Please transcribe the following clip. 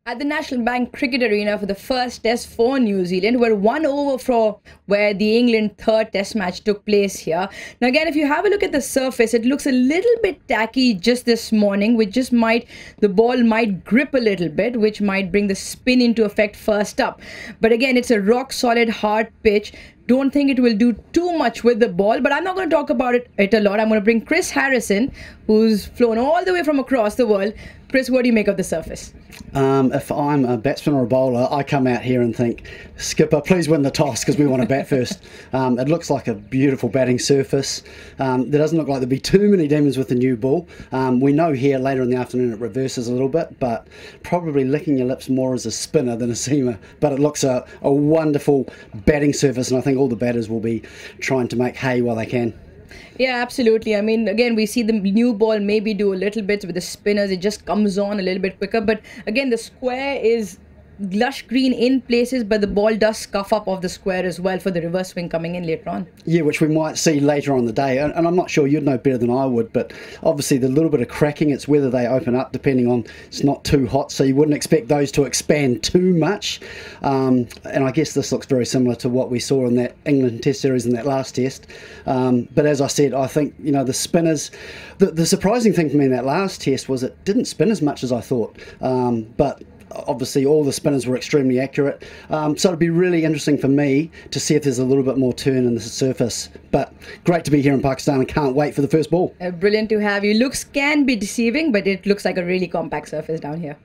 At the National Bank Cricket Arena for the first test for New Zealand. We're 1 over for where the England third test match took place here. Now again, if you have a look at the surface, it looks a little bit tacky just this morning, which just the ball might grip a little bit, which might bring the spin into effect first up. But again, it's a rock solid hard pitch. Don't think it will do too much with the ball, but I'm not going to talk about it a lot. I'm going to bring Chris Harrison, who's flown all the way from across the world. Chris, what do you make of the surface? If I'm a batsman or a bowler, I come out here and think, skipper, please win the toss because we want to bat first. It looks like a beautiful batting surface. There doesn't look like there'll be too many demons with the new ball. We know here later in the afternoon it reverses a little bit, but probably licking your lips more as a spinner than a seamer. But it looks a wonderful batting surface, and I think all the batters will be trying to make hay while they can. Yeah, absolutely. I mean, again, we see the new ball maybe do a little bit with the spinners. It just comes on a little bit quicker. But again, the square is lush green in places, but the ball does scuff up off the square as well for the reverse swing coming in later on. Yeah, which we might see later on the day. And I'm not sure, you'd know better than I would, but obviously the little bit of cracking, it's whether they open up depending on, it's not too hot, so you wouldn't expect those to expand too much. And I guess this looks very similar to what we saw in that England Test series in that last test. But as I said, I think, you know, the spinners, the surprising thing for me in that last test was it didn't spin as much as I thought. But obviously all the spinners were extremely accurate, so it'll be really interesting for me to see if there's a little bit more turn in the surface. But great to be here in Pakistan and can't wait for the first ball. Brilliant to have you. Looks can be deceiving, but it looks like a really compact surface down here.